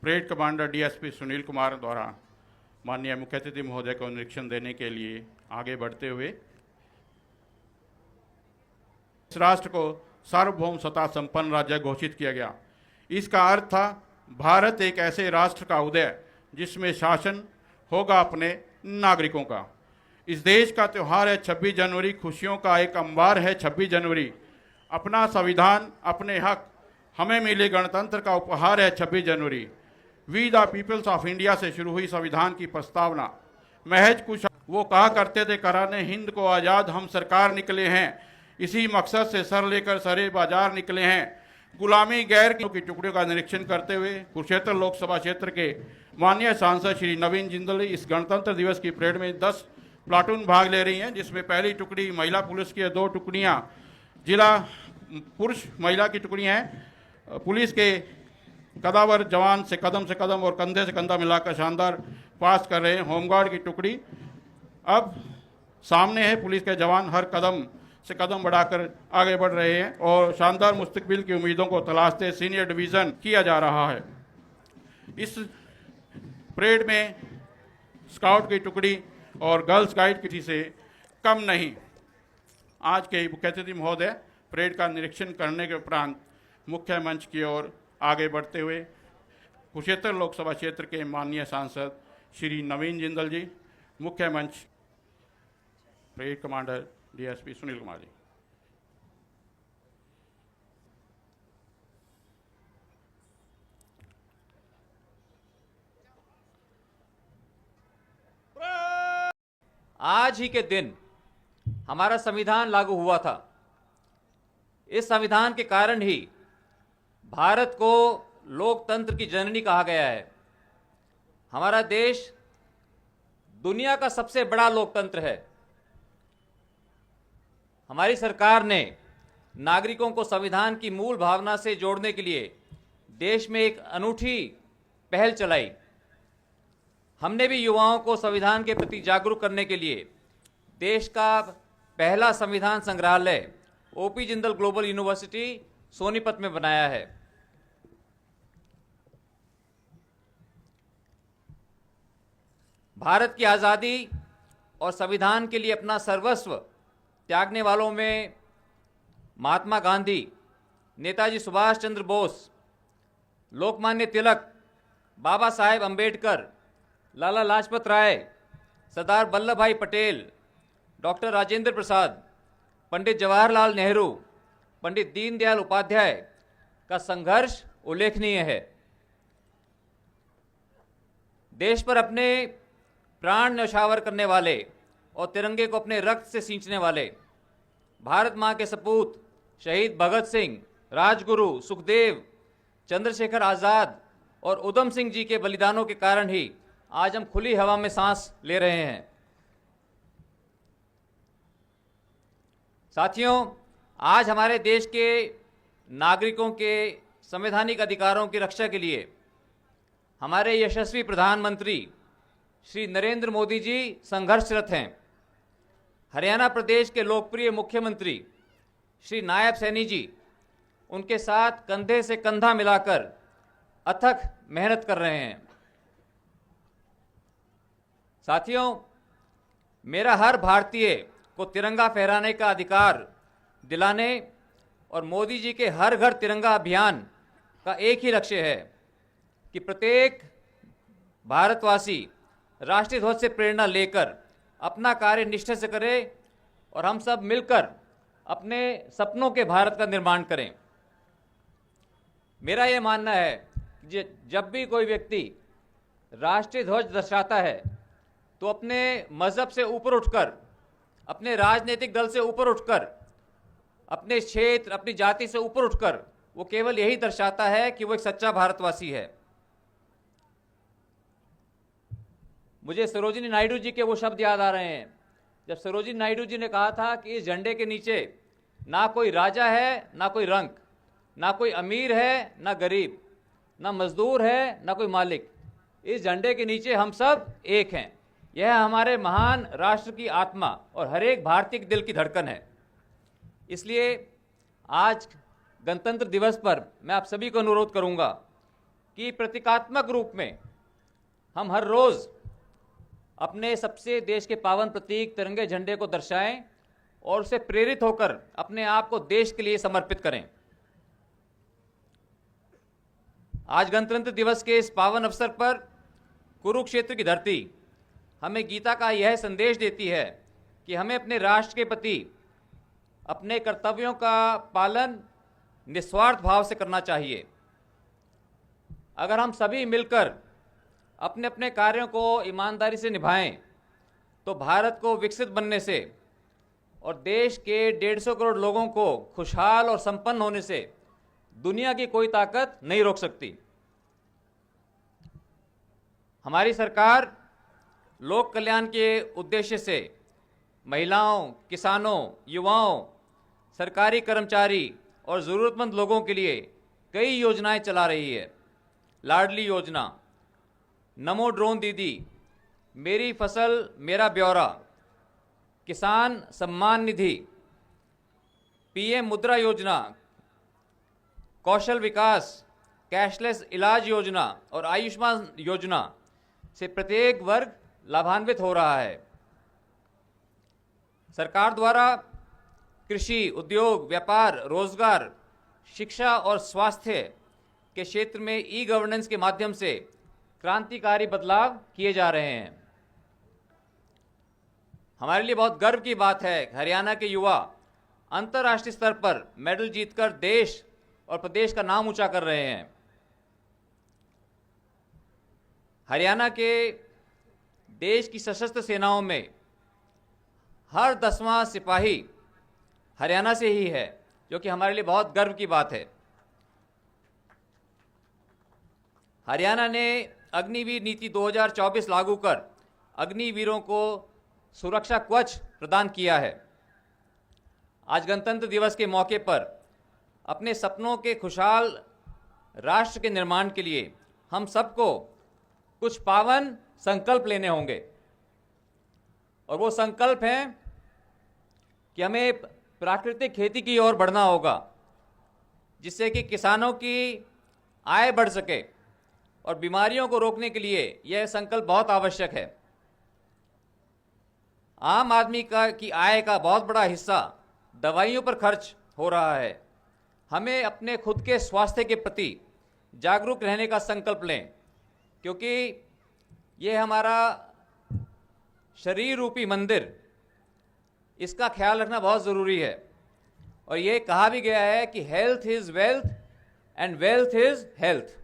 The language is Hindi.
Parade commander DSP Sunil Kumar द्वारा माननीय मुख्य अतिथि महोदय को निरीक्षण देने के लिए आगे बढ़ते हुए इस राष्ट्र को सार्वभौम सत्ता संपन्न राज्य घोषित किया गया। इसका अर्थ था भारत एक ऐसे राष्ट्र का उदय जिसमें शासन होगा अपने नागरिकों का। इस देश का त्यौहार है 26 जनवरी, खुशियों का एक अंबार है 26 जनवरी। अपना संविधान, अपने हक, हमें मिले गणतंत्र का उपहार है 26 जनवरी। We the peoples of India से शुरू हुई संविधान की प्रस्तावना महज कुछ वो कहा करते थे, कराने हिंद को आज़ाद हम सरकार निकले हैं, इसी मकसद से सर लेकर सरे बाजार निकले हैं। गुलामी गैर की टुकड़ियों का निरीक्षण करते हुए कुरुक्षेत्र लोकसभा क्षेत्र के माननीय सांसद श्री नवीन जिंदल इस गणतंत्र दिवस की परेड में 10 प्लाटून भाग ले रही हैं, जिसमें पहली टुकड़ी महिला पुलिस की 2 टुकड़ियां जिला पुरुष महिला की टुकड़ियां हैं। पुलिस के कदावर जवान से कदम और कंधे से कंधा मिलाकर शानदार पास कर रहे हैं। होमगार्ड की टुकड़ी अब सामने है, पुलिस के जवान हर कदम से कदम बढ़ाकर आगे बढ़ रहे हैं और शानदार मुस्तकबिल की उम्मीदों को तलाशते सीनियर डिवीज़न किया जा रहा है। इस परेड में स्काउट की टुकड़ी और गर्ल्स गाइड किसी से कम नहीं। आज के मुख्य अतिथि महोदय परेड का निरीक्षण करने के उपरांत मुख्य मंच की ओर आगे बढ़ते हुए कुरुक्षेत्र लोकसभा क्षेत्र के माननीय सांसद श्री नवीन जिंदल जी, मुख्य मंच parade commander DSP Sunil Kumar ji. आज ही के दिन हमारा संविधान लागू हुआ था। इस संविधान के कारण ही भारत को लोकतंत्र की जननी कहा गया है। हमारा देश दुनिया का सबसे बड़ा लोकतंत्र है। हमारी सरकार ने नागरिकों को संविधान की मूल भावना से जोड़ने के लिए देश में एक अनूठी पहल चलाई। हमने भी युवाओं को संविधान के प्रति जागरूक करने के लिए देश का पहला संविधान संग्रहालय OP Jindal global university Sonipat में बनाया है। भारत की आज़ादी और संविधान के लिए अपना सर्वस्व त्यागने वालों में महात्मा गांधी, नेताजी सुभाष चंद्र बोस, लोकमान्य तिलक, बाबा साहेब अंबेडकर, लाला लाजपत राय, सरदार वल्लभ भाई पटेल, डॉक्टर राजेंद्र प्रसाद, पंडित जवाहरलाल नेहरू, पंडित दीनदयाल उपाध्याय का संघर्ष उल्लेखनीय है। देश पर अपने प्राण न्यौछावर करने वाले और तिरंगे को अपने रक्त से सींचने वाले भारत मां के सपूत शहीद भगत सिंह, राजगुरु, सुखदेव, चंद्रशेखर आज़ाद और उधम सिंह जी के बलिदानों के कारण ही आज हम खुली हवा में सांस ले रहे हैं। साथियों, आज हमारे देश के नागरिकों के संवैधानिक अधिकारों की रक्षा के लिए हमारे यशस्वी प्रधानमंत्री श्री नरेंद्र मोदी जी संघर्षरत हैं। हरियाणा प्रदेश के लोकप्रिय मुख्यमंत्री श्री नायब सैनी जी उनके साथ कंधे से कंधा मिलाकर अथक मेहनत कर रहे हैं। साथियों, मेरा हर भारतीय को तिरंगा फहराने का अधिकार दिलाने और मोदी जी के हर घर तिरंगा अभियान का एक ही लक्ष्य है कि प्रत्येक भारतवासी राष्ट्रीय ध्वज से प्रेरणा लेकर अपना कार्य निष्ठा से करे और हम सब मिलकर अपने सपनों के भारत का निर्माण करें। मेरा ये मानना है कि जब भी कोई व्यक्ति राष्ट्रीय ध्वज दर्शाता है तो अपने मजहब से ऊपर उठकर, अपने राजनीतिक दल से ऊपर उठकर, अपने क्षेत्र, अपनी जाति से ऊपर उठकर वो केवल यही दर्शाता है कि वो एक सच्चा भारतवासी है। मुझे सरोजिनी नायडू जी के वो शब्द याद आ रहे हैं जब सरोजिनी नायडू जी ने कहा था कि इस झंडे के नीचे ना कोई राजा है, ना कोई रंक, ना कोई अमीर है, ना गरीब, ना मजदूर है, ना कोई मालिक। इस झंडे के नीचे हम सब एक हैं। यह हमारे महान राष्ट्र की आत्मा और हर एक भारतीय के दिल की धड़कन है। इसलिए आज गणतंत्र दिवस पर मैं आप सभी को अनुरोध करूंगा कि प्रतीकात्मक रूप में हम हर रोज अपने सबसे देश के पावन प्रतीक तिरंगे झंडे को दर्शाएं और उससे प्रेरित होकर अपने आप को देश के लिए समर्पित करें। आज गणतंत्र दिवस के इस पावन अवसर पर कुरुक्षेत्र की धरती हमें गीता का यह संदेश देती है कि हमें अपने राष्ट्र के प्रति अपने कर्तव्यों का पालन निस्वार्थ भाव से करना चाहिए। अगर हम सभी मिलकर अपने अपने कार्यों को ईमानदारी से निभाएं तो भारत को विकसित बनने से और देश के 150 करोड़ लोगों को खुशहाल और संपन्न होने से दुनिया की कोई ताकत नहीं रोक सकती। हमारी सरकार लोक कल्याण के उद्देश्य से महिलाओं, किसानों, युवाओं, सरकारी कर्मचारी और ज़रूरतमंद लोगों के लिए कई योजनाएं चला रही है। लाडली योजना, नमो ड्रोन दीदी, मेरी फसल मेरा ब्यौरा, किसान सम्मान निधि, पीएम मुद्रा योजना, कौशल विकास, कैशलेस इलाज योजना और आयुष्मान योजना से प्रत्येक वर्ग लाभान्वित हो रहा है। सरकार द्वारा कृषि, उद्योग, व्यापार, रोजगार, शिक्षा और स्वास्थ्य के क्षेत्र में ई गवर्नेंस के माध्यम से क्रांतिकारी बदलाव किए जा रहे हैं। हमारे लिए बहुत गर्व की बात है कि हरियाणा के युवा अंतर्राष्ट्रीय स्तर पर मेडल जीतकर देश और प्रदेश का नाम ऊंचा कर रहे हैं। हरियाणा के देश की सशस्त्र सेनाओं में हर 10वां सिपाही हरियाणा से ही है, जो कि हमारे लिए बहुत गर्व की बात है। हरियाणा ने अग्निवीर नीति 2024 लागू कर अग्निवीरों को सुरक्षा कवच प्रदान किया है। आज गणतंत्र दिवस के मौके पर अपने सपनों के खुशहाल राष्ट्र के निर्माण के लिए हम सबको कुछ पावन संकल्प लेने होंगे, और वो संकल्प हैं कि हमें प्राकृतिक खेती की ओर बढ़ना होगा, जिससे कि किसानों की आय बढ़ सके, और बीमारियों को रोकने के लिए यह संकल्प बहुत आवश्यक है। आम आदमी की आय का बहुत बड़ा हिस्सा दवाइयों पर खर्च हो रहा है। हमें अपने खुद के स्वास्थ्य के प्रति जागरूक रहने का संकल्प लें, क्योंकि ये हमारा शरीर रूपी मंदिर, इसका ख्याल रखना बहुत ज़रूरी है। और ये कहा भी गया है कि health is wealth and wealth is health.